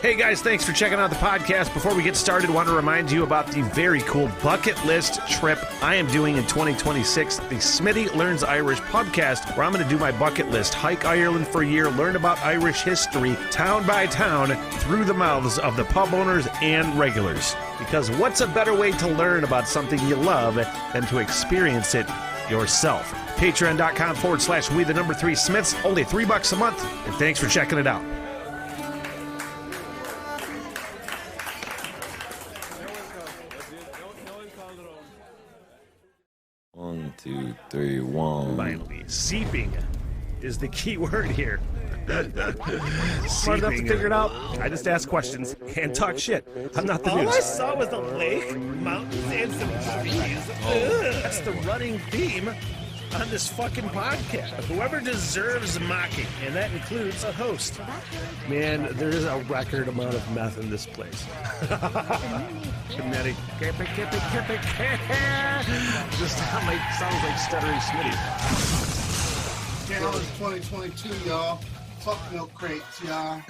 Hey guys, thanks for checking out the podcast. Before we get started, I want to remind you about the very cool bucket list trip I am doing in 2026, the Smitty Learns Irish podcast, where I'm going to do my bucket list, hike Ireland for a year, learn about Irish history, town by town, through the mouths of the pub owners and regulars. Because what's a better way to learn about something you love than to experience it yourself? Patreon.com/we3Smiths, only $3 a month, and thanks for checking it out. 1, 2, 3, 1. Finally, seeping is the key word here. Smart enough to figure it out. I just ask questions and talk shit. I'm not the All I news. saw was a lake, mountains, and some trees. That's the running theme on this fucking podcast. Whoever deserves mocking, and that includes a host. Man, there is a record amount of meth in this place. Kinetic. Just sounds like stuttering Smitty. Challenge 2022, y'all. Fuck milk crates, y'all.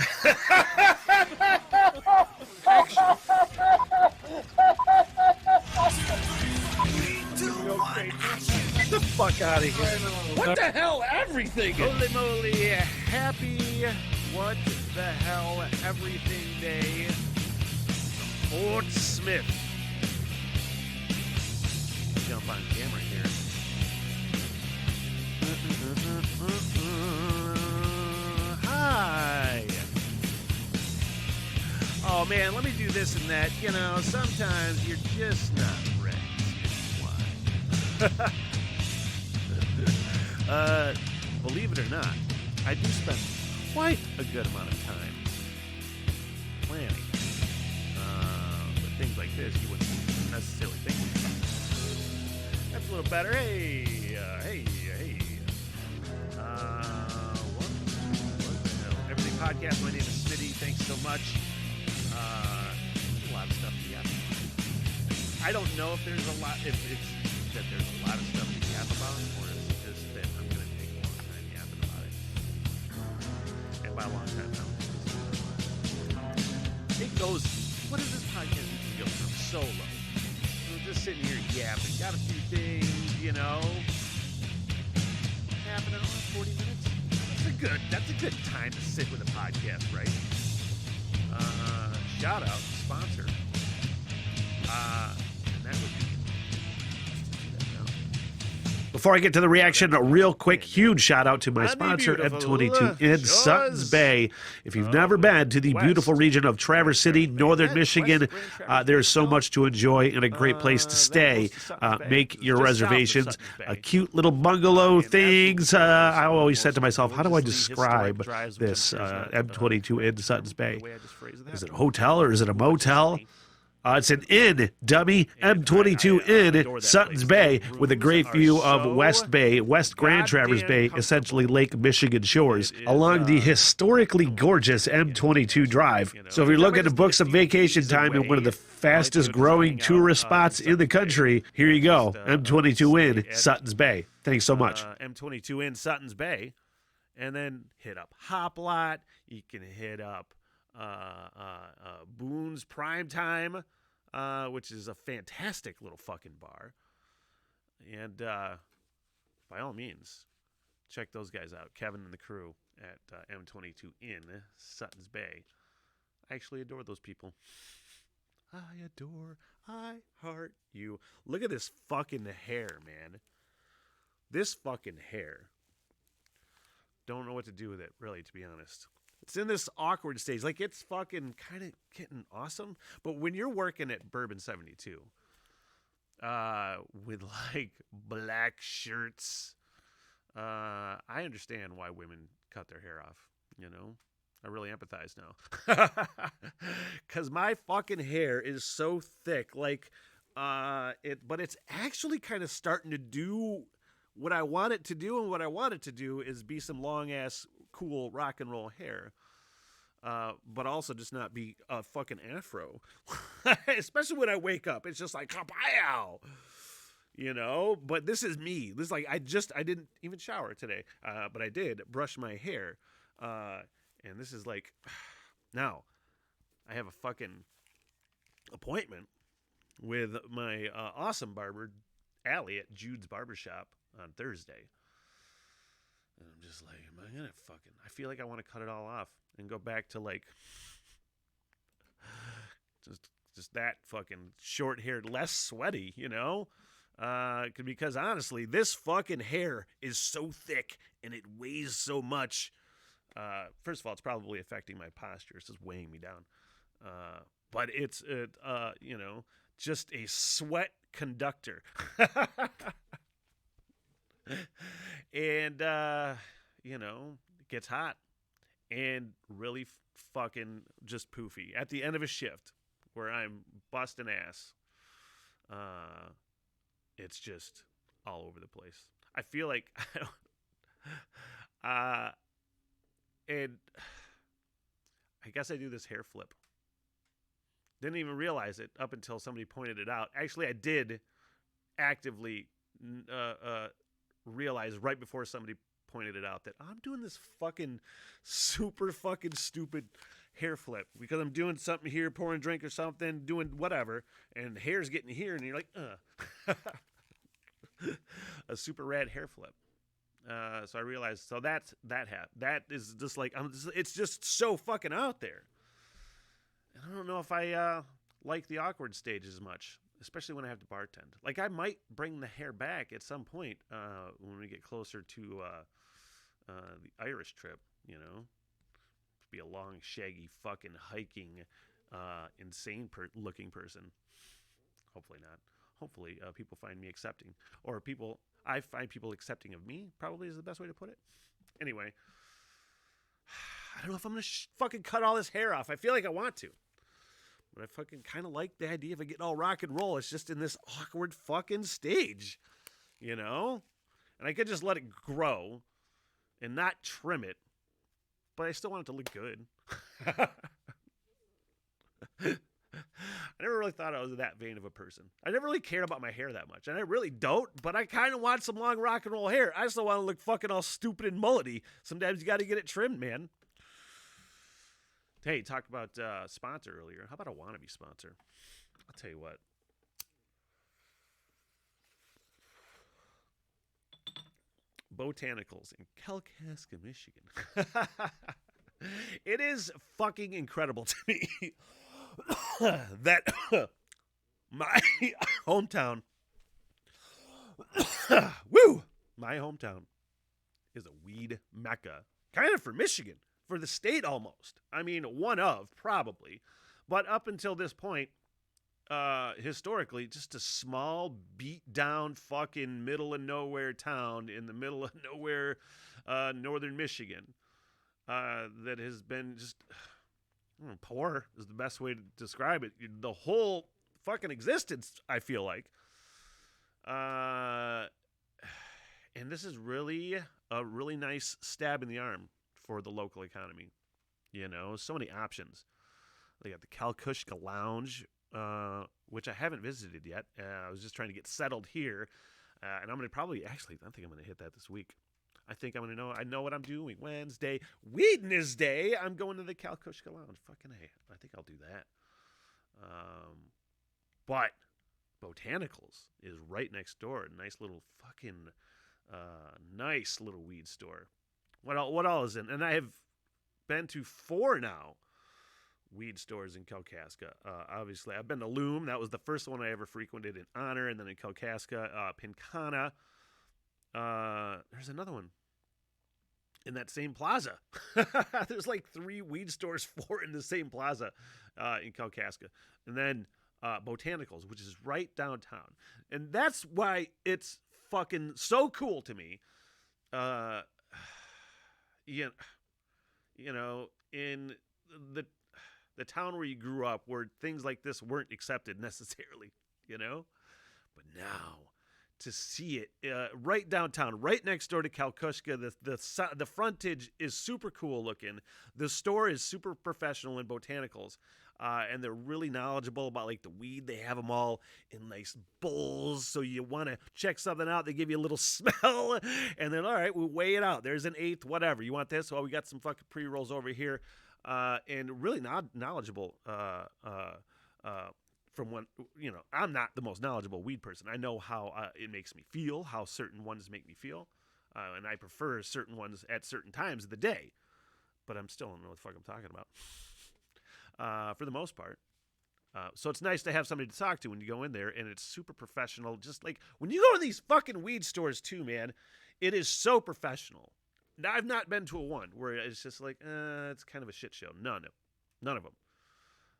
Get the fuck out of here. What the hell, everything? Holy moly, happy what the hell everything day. Fort Smith. Jump on camera here. Hi. Oh man, let me do this and that. You know, sometimes you're just not ready. Believe it or not, I do spend quite a good amount of time planning. But things like this, you wouldn't necessarily think. That's a little better. Hey. What the hell? Everything Podcast. My name is Smitty. Thanks so much. A lot of stuff to yap. I don't know if there's a lot. If it's that there's a lot of stuff to yap about, or is it just that I'm going to take a long time yapping about it? And by a long time, no. It goes. What does this podcast go from? Solo. We're just sitting here yapping. Got a few things, you know. Half an hour, 40 minutes. That's a good time to sit with a podcast, right? Shout out, sponsor. And that would be. Before I get to the reaction, a real quick, huge shout out to my sponsor, M22 in Suttons Bay. If you've never been to the beautiful region of Traverse City, northern Michigan, there's so much to enjoy and a great place to stay. Make your reservations. Cute little bungalow things. I always said to myself, how do I describe this M22 in Suttons Bay? Is it a hotel or is it a motel? It's an inn, dummy, M22 Inn, Suttons Bay, with a great view of West Grand Traverse Bay, essentially Lake Michigan shores, along the historically gorgeous M22 Drive. So if you're looking to book some vacation time in one of the fastest growing tourist spots in the country, here you go, M22 Inn, Suttons Bay. Thanks so much. M22 Inn, Suttons Bay, and then hit up Hoplot. You can hit up Boone's Primetime, which is a fantastic little fucking bar. And by all means, check those guys out. Kevin and the crew at M22 Inn, Suttons Bay. I actually adore those people. I heart you. Look at this fucking hair, man. This fucking hair. Don't know what to do with it, really, to be honest. It's in this awkward stage. Like, it's fucking kind of getting awesome. But when you're working at Bourbon 72, with, like, black shirts, I understand why women cut their hair off, you know? I really empathize now. Because my fucking hair is so thick. Like, but it's actually kind of starting to do what I want it to do. And what I want it to do is be some long-ass, cool rock and roll hair. But also just not be a fucking afro. Especially when I wake up. It's just like, kapow! You know? But this is me. This is like, I didn't even shower today. But I did brush my hair. And this is like, now, I have a fucking appointment with my awesome barber, Allie, at Jude's Barbershop on Thursday. And I'm just like, am I gonna fucking... I feel like I want to cut it all off and go back to like... Just that fucking short-haired, less sweaty, you know? Because honestly, this fucking hair is so thick and it weighs so much. First of all, it's probably affecting my posture. It's just weighing me down. But it's, you know, just a sweat conductor. And, you know, it gets hot and really fucking just poofy. At the end of a shift where I'm busting ass, it's just all over the place. I feel like, and I guess I do this hair flip. Didn't even realize it up until somebody pointed it out. Actually, I did actively realize right before somebody pointed it out that I'm doing this fucking super fucking stupid hair flip because I'm doing something here, pouring a drink or something, doing whatever, and hair's getting here, and you're like, a super rad hair flip. So I realized, so that is just like, it's just so fucking out there. And I don't know if I like the awkward stage as much, especially when I have to bartend. Like, I might bring the hair back at some point when we get closer to the Irish trip, you know. Be a long, shaggy, fucking hiking, insane looking person. Hopefully not. Hopefully people find me accepting. Or I find people accepting of me, probably is the best way to put it. Anyway, I don't know if I'm going to fucking cut all this hair off. I feel like I want to. But I fucking kind of like the idea of it getting all rock and roll. It's just in this awkward fucking stage, you know? And I could just let it grow and not trim it. But I still want it to look good. I never really thought I was that vain of a person. I never really cared about my hair that much. And I really don't, but I kind of want some long rock and roll hair. I just don't want to look fucking all stupid and mullety. Sometimes you got to get it trimmed, man. Hey, talked about sponsor earlier. How about a wannabe sponsor? I'll tell you what. Botanicals in Kalkaska, Michigan. It is fucking incredible to me that my hometown, my hometown is a weed mecca, kind of for Michigan, for the state almost. I mean, one of, probably. But up until this point, historically, just a small, beat-down, fucking middle-of-nowhere town in the middle of nowhere, northern Michigan, that has been just, poor is the best way to describe it. The whole fucking existence, I feel like. And this is really a really nice stab in the arm for the local economy. You know, so many options. They got the Kalkushka Lounge, which I haven't visited yet. I was just trying to get settled here. And I'm going to probably, actually, I think I'm going to hit that this week. I think I'm going to I know what I'm doing. Wednesday, Wednesday, I'm going to the Kalkushka Lounge. Fucking A. I think I'll do that. But Botanicals is right next door. Nice little fucking, nice little weed store. What all is in? And I have been to 4 now. Weed stores in Kalkaska. Obviously, I've been to Loom. That was the first one I ever frequented in Honor, and then in Kalkaska, Pincana. There's another one in that same plaza. There's like 3 weed stores, 4 in the same plaza in Kalkaska, and then Botanicals, which is right downtown, and that's why it's fucking so cool to me. You know, in the town where you grew up, where things like this weren't accepted necessarily, you know? But now, to see it right downtown, right next door to Kalkushka, the frontage is super cool looking. The store is super professional in Botanicals, and they're really knowledgeable about, like, the weed. They have them all in nice bowls, so you want to check something out. They give you a little smell, and then, all right, we'll weigh it out. There's an eighth, whatever. You want this? Well, we got some fucking pre-rolls over here. and really not knowledgeable. From one, I'm not the most knowledgeable weed person. I know how it makes me feel, how certain ones make me feel, and I prefer certain ones at certain times of the day. But I'm still don't know what the fuck I'm talking about. For the most part. So it's nice to have somebody to talk to when you go in there, and it's super professional. Just like when you go to these fucking weed stores too, man, it is so professional. Now, I've not been to a one where it's just like, it's kind of a shit show. None of them.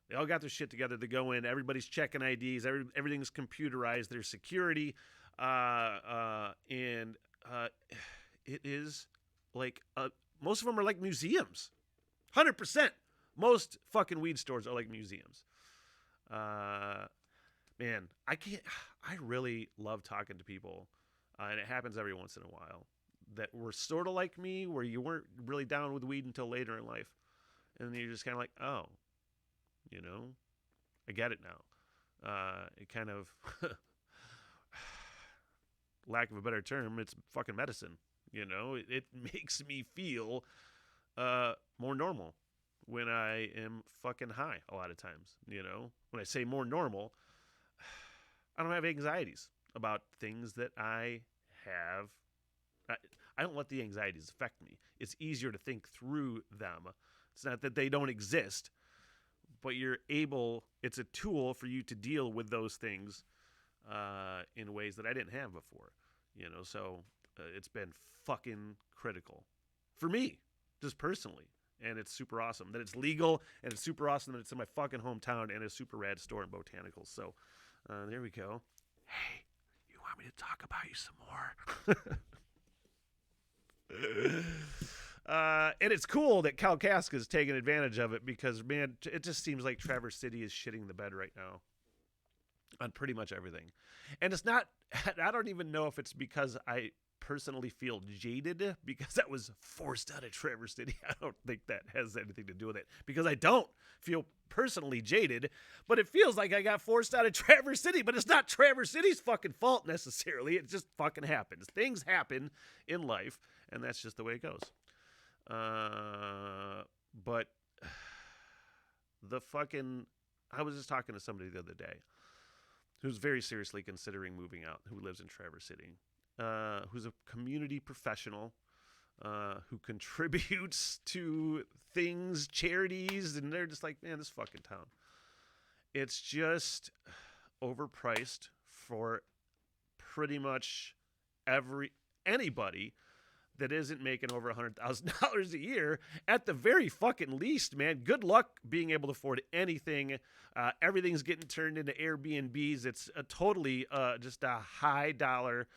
They all got their shit together. They go in. Everybody's checking IDs. Everything's computerized. There's security, and it is like most of them are like museums. 100%. Most fucking weed stores are like museums. Man, I really love talking to people, and it happens every once in a while, that were sort of like me, where you weren't really down with weed until later in life. And then you're just kind of like, oh, I get it now. It kind of, lack of a better term, it's fucking medicine. It makes me feel more normal when I am fucking high a lot of times. When I say more normal, I don't have anxieties about things that I have. I don't let the anxieties affect me. It's easier to think through them. It's not that they don't exist, but it's a tool for you to deal with those things in ways that I didn't have before. So it's been fucking critical for me, just personally. And it's super awesome that it's legal, and it's super awesome that it's in my fucking hometown, and a super rad store in Botanicals. So there we go. Hey, you want me to talk about you some more? And it's cool that Kalkaska's taking advantage of it, because, man, it just seems like Traverse City is shitting the bed right now on pretty much everything. And it's not, I don't even know if it's because I personally feel jaded because I was forced out of Traverse City. I don't think that has anything to do with it, because I don't feel personally jaded, but it feels like I got forced out of Traverse City. But it's not Traverse City's fucking fault necessarily. It just fucking happens. Things happen in life, and that's just the way it goes. But I was just talking to somebody the other day who's very seriously considering moving out, who lives in Traverse City. Who's a community professional, who contributes to things, charities, and they're just like, man, this fucking town. It's just overpriced for pretty much anybody that isn't making over $100,000 a year at the very fucking least, man. Good luck being able to afford anything. Everything's getting turned into Airbnbs. It's totally just a high dollar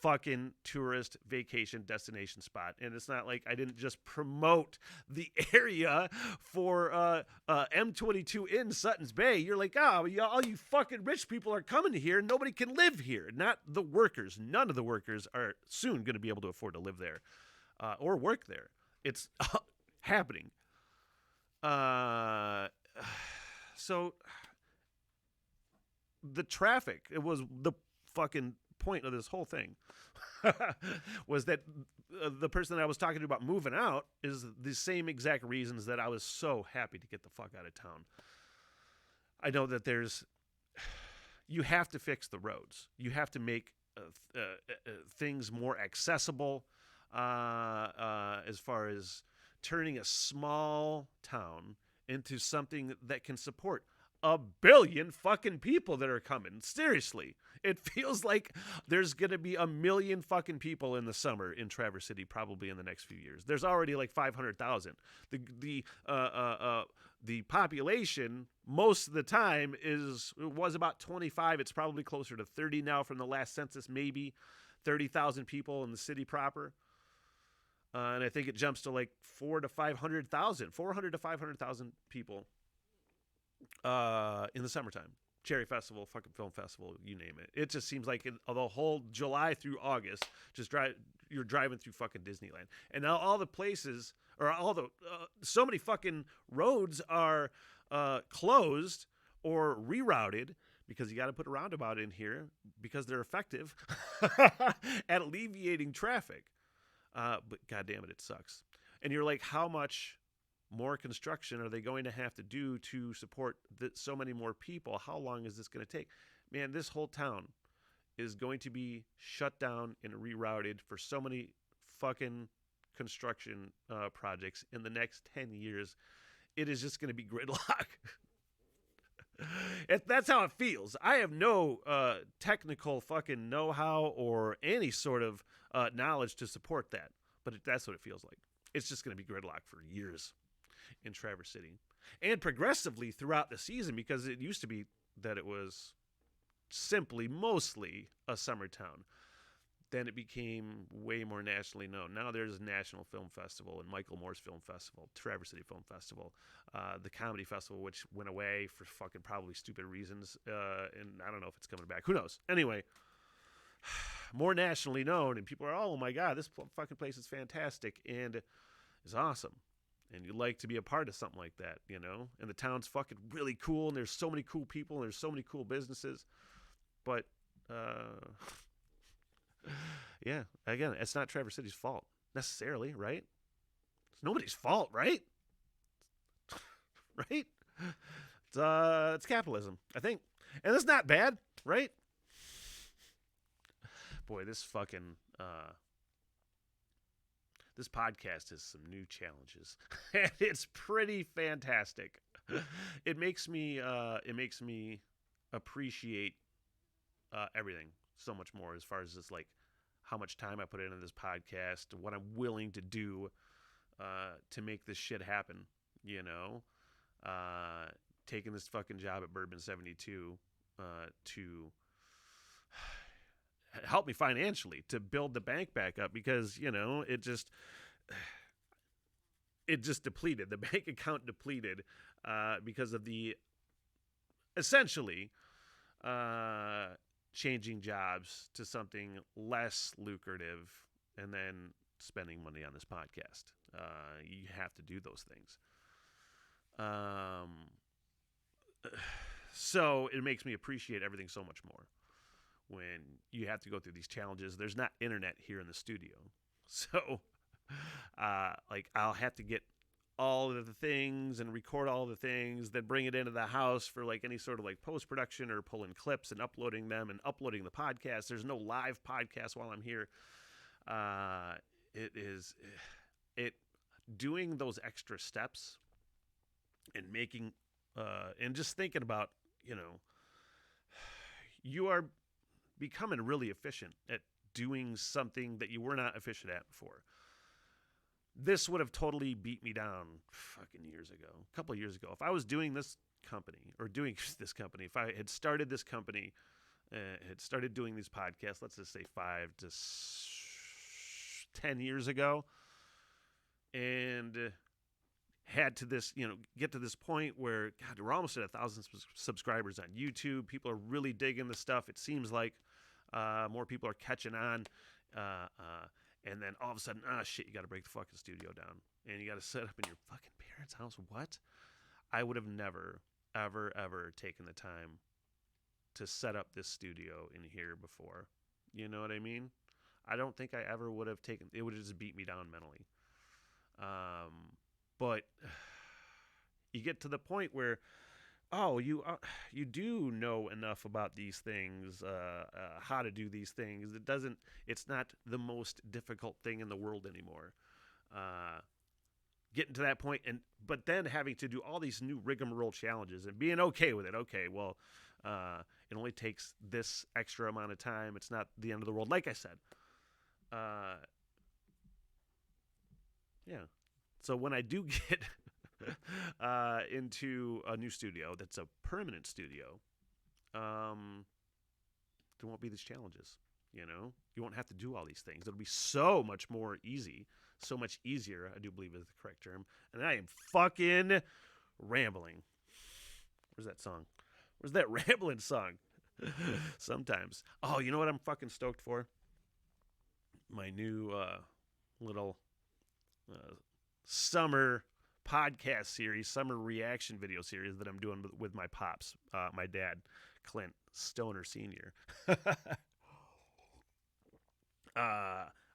fucking tourist vacation destination spot. And it's not like I didn't just promote the area for M22 in Sutton's Bay. You're like, all you fucking rich people are coming here. Nobody can live here. Not the workers. None of the workers are soon going to be able to afford to live there or work there. It's happening. So the traffic, it was the fucking point of this whole thing was that the person that I was talking to about moving out is the same exact reasons that I was so happy to get the fuck out of town. I know that you have to fix the roads. You have to make things more accessible as far as turning a small town into something that can support 1 billion fucking people that are coming. Seriously. It feels like there's going to be 1 million fucking people in the summer in Traverse City, probably in the next few years. There's already like 500,000. The population most of the time was about 25. It's probably closer to 30 now from the last census, maybe 30,000 people in the city proper. And I think it jumps to like 400 to 500,000 people in the summertime. Cherry Festival, fucking film festival, you name it. It just seems like the whole July through August, you're driving through fucking Disneyland. And now all the places, or so many fucking roads are closed or rerouted, because you got to put a roundabout in here because they're effective at alleviating traffic. But goddamn it sucks. And you're like, how much more construction are they going to have to do to support so many more people? How long is this going to take? Man, this whole town is going to be shut down and rerouted for so many fucking construction projects in the next 10 years. It is just going to be gridlock. That's how it feels. I have no technical fucking know-how or any sort of knowledge to support that, but that's what it feels like. It's just going to be gridlock for years in Traverse City, and progressively throughout the season, because it used to be that it was simply mostly a summer town. Then it became way more nationally known. Now there's a National Film Festival and Michael Moore's Film Festival, Traverse City Film Festival, the Comedy Festival, which went away for fucking probably stupid reasons, and I don't know if it's coming back. Who knows? Anyway, more nationally known, and people are, oh my God, this fucking place is fantastic and is awesome. And you like to be a part of something like that, you know? And the town's fucking really cool, and there's so many cool people, and there's so many cool businesses. But, yeah, again, it's not Traverse City's fault necessarily, right? It's nobody's fault, right? Right? It's capitalism, I think. And it's not bad, right? Boy, this fucking... This podcast has some new challenges, and it's pretty fantastic. It makes me appreciate everything so much more, as far as just like how much time I put into this podcast, what I'm willing to do to make this shit happen. You know, taking this fucking job at Bourbon 72 to help me financially to build the bank back up, because, you know, it just depleted. The bank account depleted because of the essentially changing jobs to something less lucrative and then spending money on this podcast. You have to do those things. So it makes me appreciate everything so much more. When you have to go through these challenges, there's not internet here in the studio. So, like, I'll have to get all of the things and record all the things, then bring it into the house for, like, any sort of, like, post-production or pulling clips and uploading them and uploading the podcast. There's no live podcast while I'm here. Doing those extra steps and making, and just thinking about, you know, you are becoming really efficient at doing something that you were not efficient at before. This would have totally beat me down fucking years ago, a couple of years ago. If I was doing this company, if I had started this company, had started doing these podcasts, let's just say 5 to 10 years ago, and had to this, you know, get to this point where, God, we're almost at 1,000 subscribers on YouTube. People are really digging the stuff. It seems like more people are catching on. And then all of a sudden, shit, you got to break the fucking studio down. And you got to set up in your fucking parents' house. What? I would have never, ever, ever taken the time to set up this studio in here before. You know what I mean? I don't think I ever would have taken, it would have just beat me down mentally. But you get to the point where, you do know enough about these things, how to do these things. It's not the most difficult thing in the world anymore. Getting to that point, but then having to do all these new rigmarole challenges and being okay with it. Okay, well, it only takes this extra amount of time. It's not the end of the world. Like I said, yeah. So when I do get into a new studio that's a permanent studio, there won't be these challenges. You know, you won't have to do all these things. It'll be so much more easy, so much easier, I do believe is the correct term. And I am fucking rambling. Where's that song? Where's that rambling song? Sometimes. Oh, you know what I'm fucking stoked for? My new little summer podcast series, summer reaction video series that I'm doing with my pops, my dad, Clint Stoner Sr.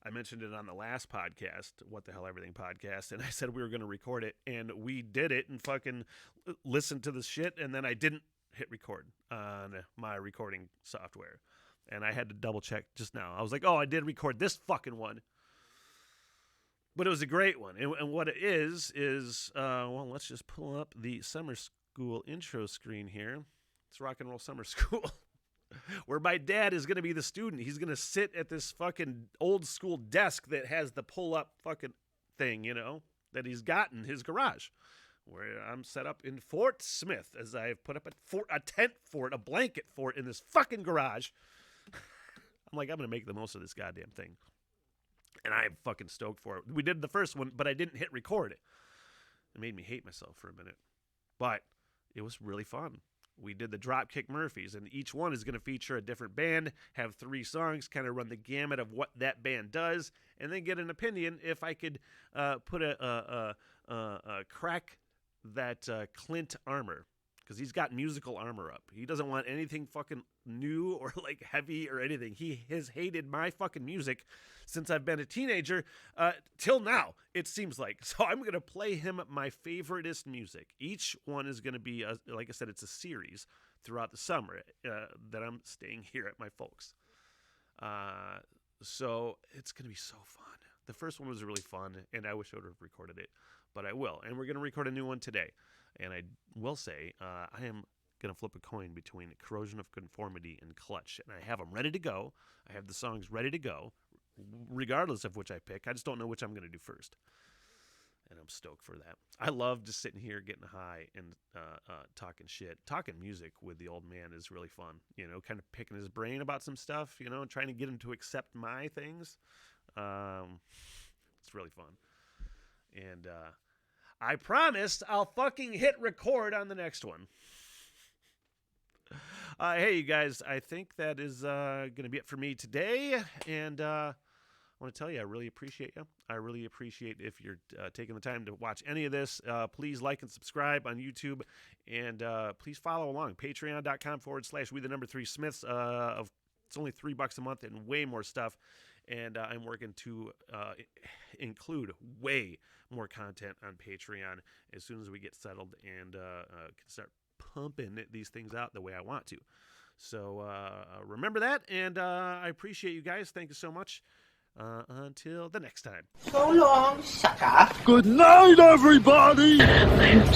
I mentioned it on the last podcast, What the Hell Everything podcast, and I said we were going to record it, and we did it and fucking listened to the shit, and then I didn't hit record on my recording software. And I had to double check just now. I was like, oh, I did record this fucking one. But it was a great one. And what it is, well, let's just pull up the summer school intro screen here. It's Rock and Roll Summer School, where my dad is going to be the student. He's going to sit at this fucking old school desk that has the pull-up fucking thing, you know, that he's got in his garage, where I'm set up in Fort Smith, as I've put up a tent fort, a blanket fort in this fucking garage. I'm like, I'm going to make the most of this goddamn thing. And I'm fucking stoked for it. We did the first one, but I didn't hit record it. It made me hate myself for a minute. But it was really fun. We did the Dropkick Murphys, and each one is going to feature a different band, have 3 songs, kind of run the gamut of what that band does, and then get an opinion if I could put a crack that Clint armor, because he's got musical armor up. He doesn't want anything fucking new or like heavy or anything. He has hated my fucking music since I've been a teenager till now, it seems like. So I'm going to play him my favoriteest music. Each one is going to be, like I said, it's a series throughout the summer that I'm staying here at my folks. So it's going to be so fun. The first one was really fun, and I wish I would have recorded it, but I will. And we're going to record a new one today. And I will say, I am going to flip a coin between Corrosion of Conformity and Clutch. And I have them ready to go. I have the songs ready to go, regardless of which I pick. I just don't know which I'm going to do first. And I'm stoked for that. I love just sitting here getting high and talking shit. Talking music with the old man is really fun. You know, kind of picking his brain about some stuff, you know, and trying to get him to accept my things. It's really fun. And I promised I'll fucking hit record on the next one. Hey, you guys, I think that is going to be it for me today. And I want to tell you, I really appreciate you. I really appreciate if you're taking the time to watch any of this. Please like and subscribe on YouTube. And please follow along. Patreon.com/we3smiths. It's only $3 a month and way more stuff. And I'm working to include way more content on Patreon as soon as we get settled and can start pumping these things out the way I want to. So remember that, and I appreciate you guys. Thank you so much. Until the next time. So long, sucker. Good night, everybody! I am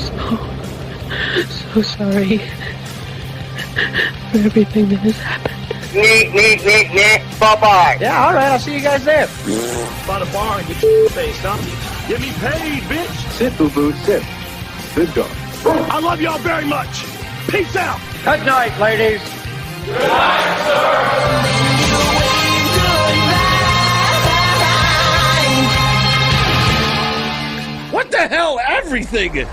so sorry for everything that has happened. Bye-bye. Yeah, all right, I'll see you guys there. By the bar and get your face, huh? Get me paid, bitch! Sit, boo-boo, sit. Good dog. I love y'all very much! Peace out! Good night, ladies. What the hell, everything?